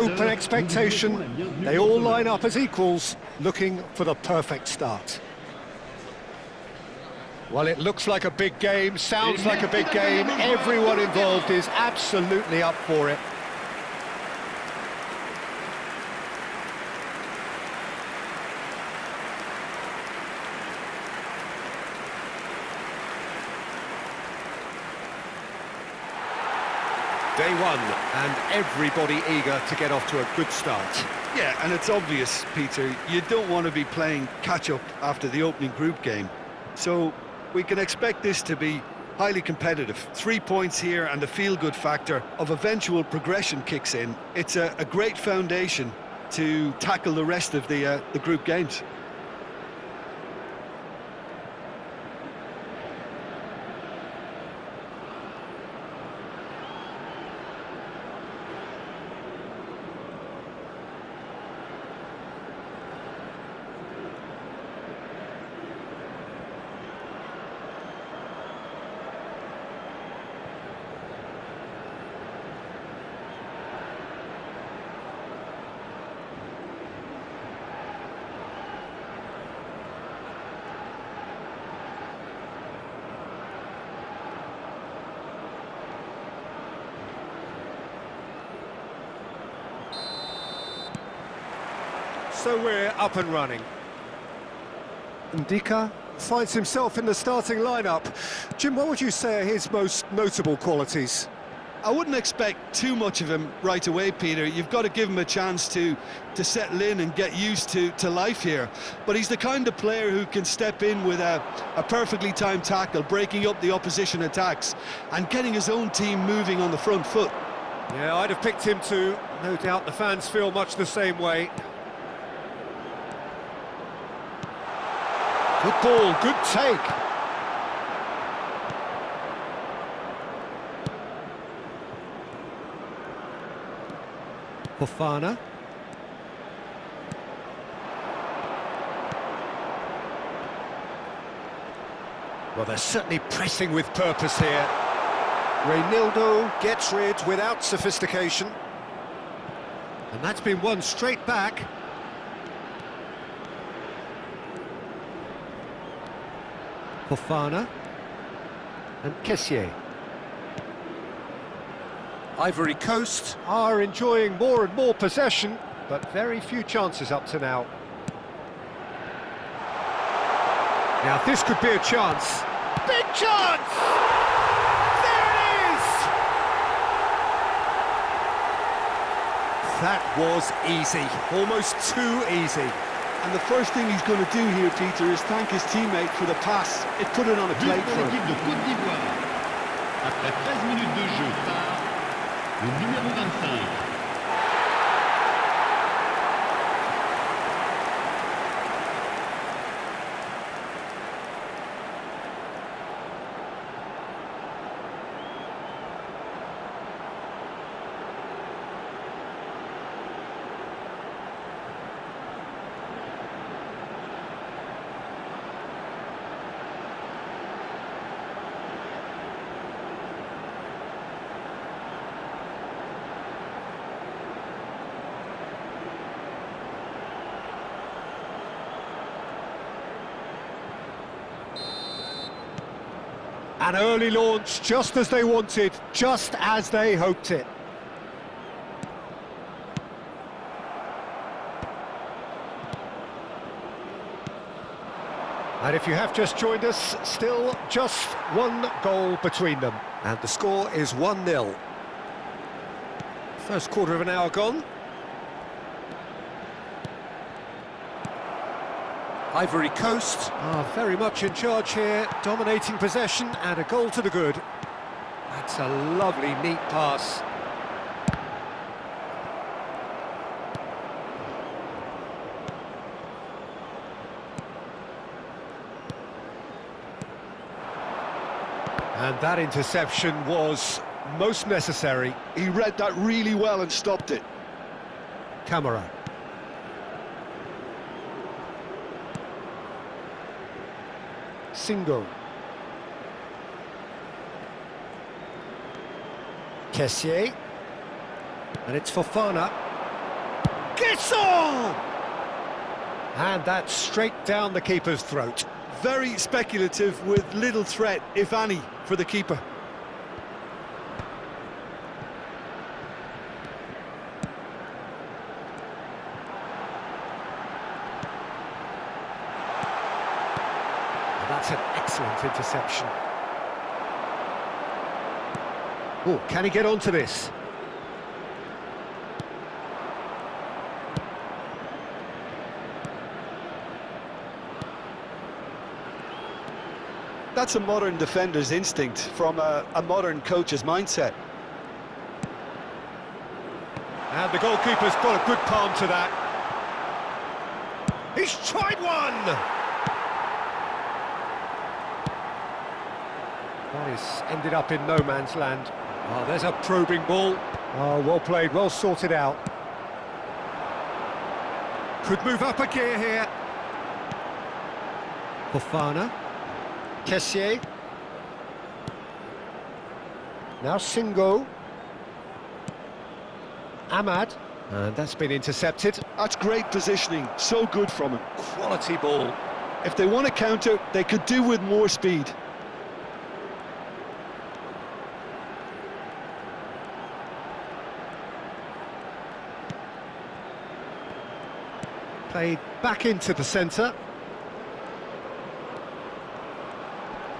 hope and expectation, they all line up as equals, looking for the perfect start. Well, it looks like a big game, sounds like a big game. Everyone involved is absolutely up for it. Day one, and everybody eager to get off to a good start. Yeah, and it's obvious, Peter, you don't want to be playing catch-up after the opening group game. So we can expect this to be highly competitive. 3 points here and the feel-good factor of eventual progression kicks in. It's a great foundation to tackle the rest of the group games. So we're up and running. Ndika finds himself in the starting lineup. Jim, what would you say are his most notable qualities? I wouldn't expect too much of him right away, Peter. You've got to give him a chance to settle in and get used to life here. But he's the kind of player who can step in with a perfectly timed tackle, breaking up the opposition attacks and getting his own team moving on the front foot. Yeah, I'd have picked him too. No doubt the fans feel much the same way. Good ball, good take. Fofana. Well, they're certainly pressing with purpose here. Reynaldo gets rid without sophistication. And that's been won straight back. Fofana and Kessié. Ivory Coast are enjoying more and more possession, but very few chances up to now. Now this could be a chance. Big chance! There it is! That was easy, almost too easy. And the first thing he's going to do here, Peter, is thank his teammate for the pass. It put it on a plate for him. L'équipe de Côte d'Ivoire. Après 13 minutes de jeu par le numéro 25. An early launch, just as they wanted, just as they hoped it. And if you have just joined us, still just one goal between them. And the score is 1-0. First quarter of an hour gone. Ivory Coast are very much in charge here, dominating possession and a goal to the good. That's a lovely, neat pass. And that interception was most necessary. He read that really well and stopped it. Camara. Singo. Kessié. And it's Fofana. Guessol! And that's straight down the keeper's throat. Very speculative with little threat, if any, for the keeper. That's an excellent interception. Oh, can he get onto this? That's a modern defender's instinct from a modern coach's mindset. And the goalkeeper's got a good palm to that. He's tried one! That is ended up in no man's land. Oh, there's a probing ball. Oh, well played, well sorted out. Could move up a gear here. Fofana. Kessié. Now Singo. Ahmad. And that's been intercepted. That's great positioning, so good from him. Quality ball. If they want to counter, they could do with more speed. Played back into the centre.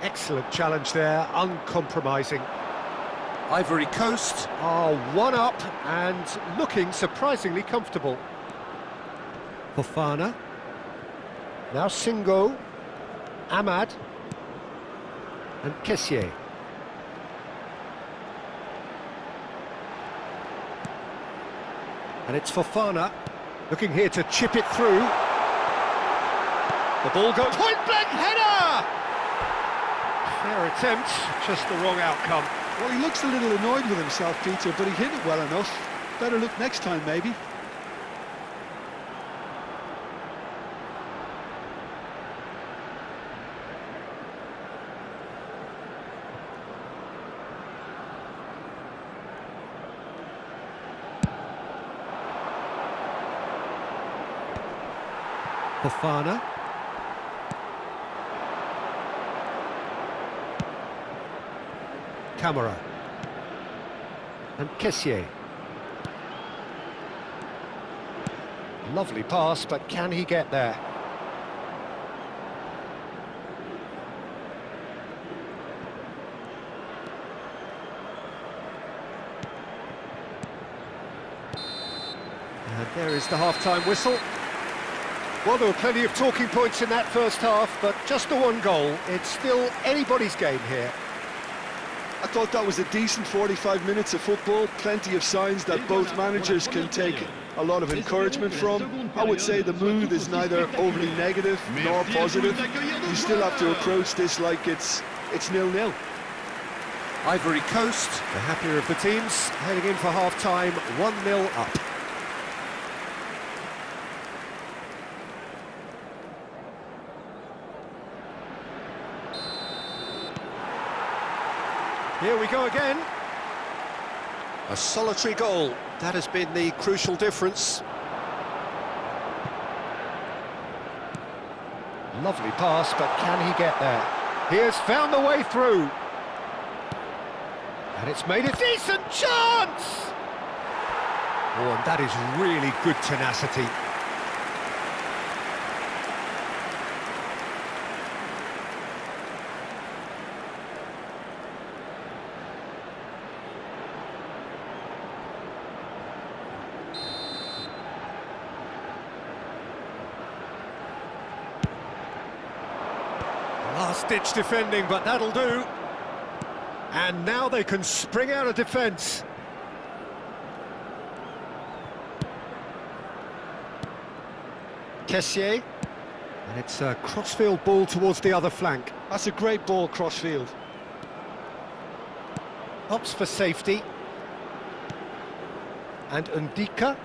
Excellent challenge there, uncompromising. Ivory Coast are one up and looking surprisingly comfortable. Fofana. Now Singo. Ahmad. And Kessié. And it's Fofana. Looking here to chip it through. The ball goes... Point-blank header! Fair attempt, just the wrong outcome. Well, he looks a little annoyed with himself, Peter, but he hit it well enough. Better look next time, maybe. Fofana. Camara. And Kessié. Lovely pass, but can he get there? And there is the half-time whistle. Well, there were plenty of talking points in that first half, but just the one goal. It's still anybody's game here. I thought that was a decent 45 minutes of football, plenty of signs that both managers can take a lot of encouragement from. I would say the mood is neither overly negative nor positive. You still have to approach this like it's 0-0. Ivory Coast, the happier of the teams, heading in for half-time, 1-0 up. Here we go again. A solitary goal. That has been the crucial difference. Lovely pass, but can he get there? He has found the way through. And it's made a decent chance! Oh, and that is really good tenacity. Last-ditch defending, but that'll do. And now they can spring out of defence. Kessié. And it's a crossfield ball towards the other flank. That's a great ball crossfield. Opts for safety. And Ndika.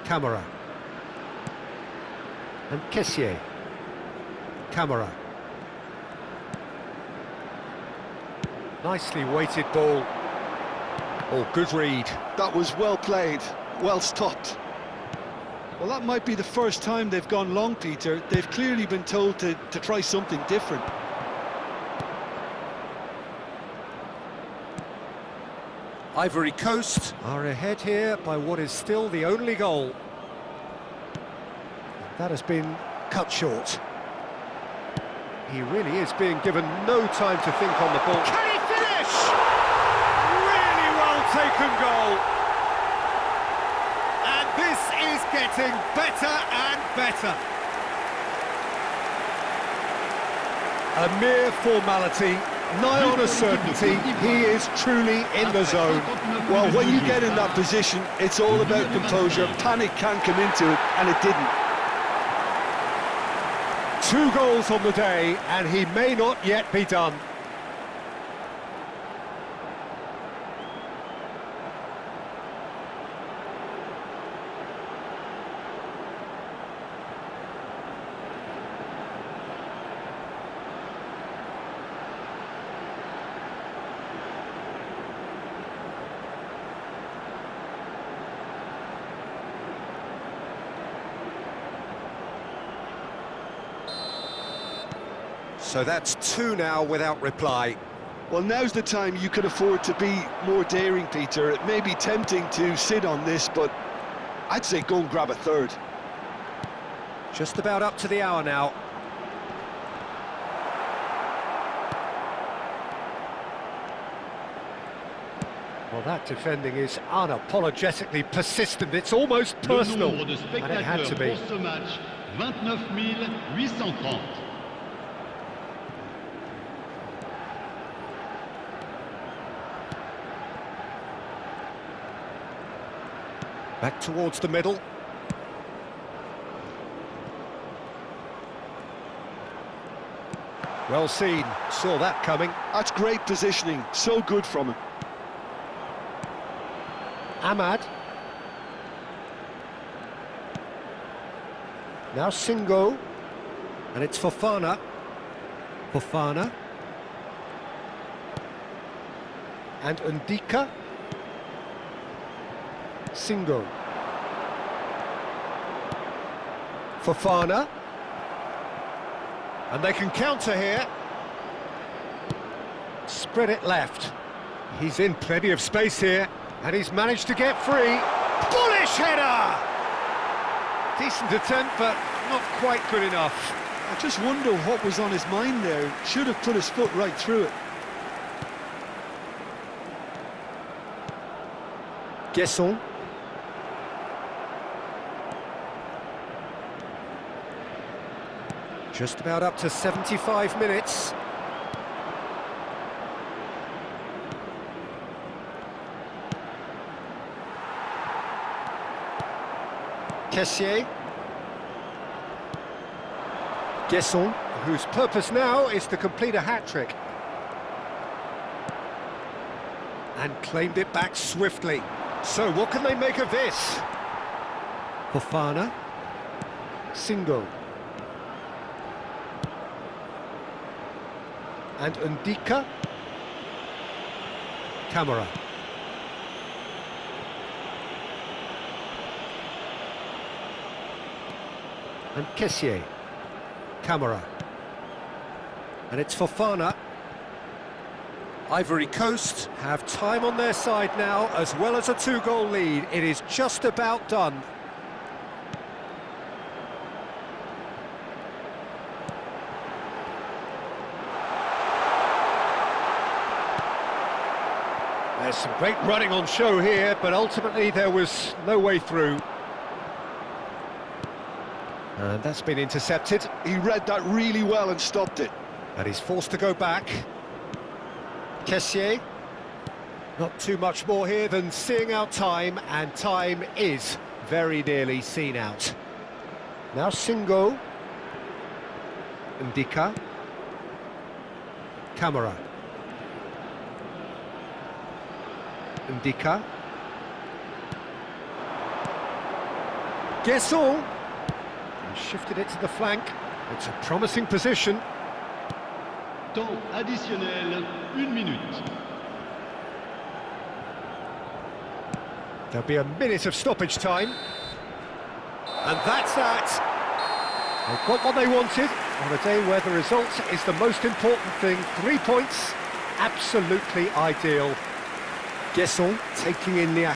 Camara. And Kessié. Camara. Nicely weighted ball. Oh, good read. That was well played, well stopped. Well, that might be the first time they've gone long, Peter. They've clearly been told to try something different. Ivory Coast are ahead here by what is still the only goal. That has been cut short. He really is being given no time to think on the ball. Can he finish? Really well taken goal. And this is getting better and better. A mere formality, nigh on a certainty. He is truly in the zone. Well, when you get in that position, it's all about composure. Panic can come into it, and it didn't. 2 goals on the day, and he may not yet be done. So that's 2 now without reply. Well, now's the time you can afford to be more daring, Peter. It may be tempting to sit on this, but I'd say go and grab a third. Just about up to the hour now. Well, that defending is unapologetically persistent. It's almost personal, Le nombre de and it had to spectateurs be. pour ce match, 29 830. Back towards the middle. Well seen, saw that coming. That's great positioning, so good from him. Ahmad. Now Singo. And it's Fofana. Fofana. And Ndika. Singo. Fofana. And they can counter here. Spread it left. He's in plenty of space here, and he's managed to get free. Bullish header! Decent attempt, but not quite good enough. I just wonder what was on his mind there. Should have put his foot right through it. Guesson. Just about up to 75 minutes. Kessié. Guesson, whose purpose now is to complete a hat-trick. And claimed it back swiftly. So what can they make of this? Fofana. Singo. And Ndika. Camara. And Kessié. Camara. And it's Fofana. Ivory Coast have time on their side now, as well as a 2-goal lead. It is just about done. There's some great running on show here, but ultimately there was no way through. And that's been intercepted. He read that really well and stopped it. And he's forced to go back. Kessié. Not too much more here than seeing out time, and time is very nearly seen out. Now Singo. Ndika. Camara. Ndika. Guesson. And shifted it to the flank. It's a promising position. Temps additionnel, 1 minute. There'll be a minute of stoppage time. And that's that. They've got what they wanted on a day where the result is the most important thing. 3 points, absolutely ideal. Guesson taking in the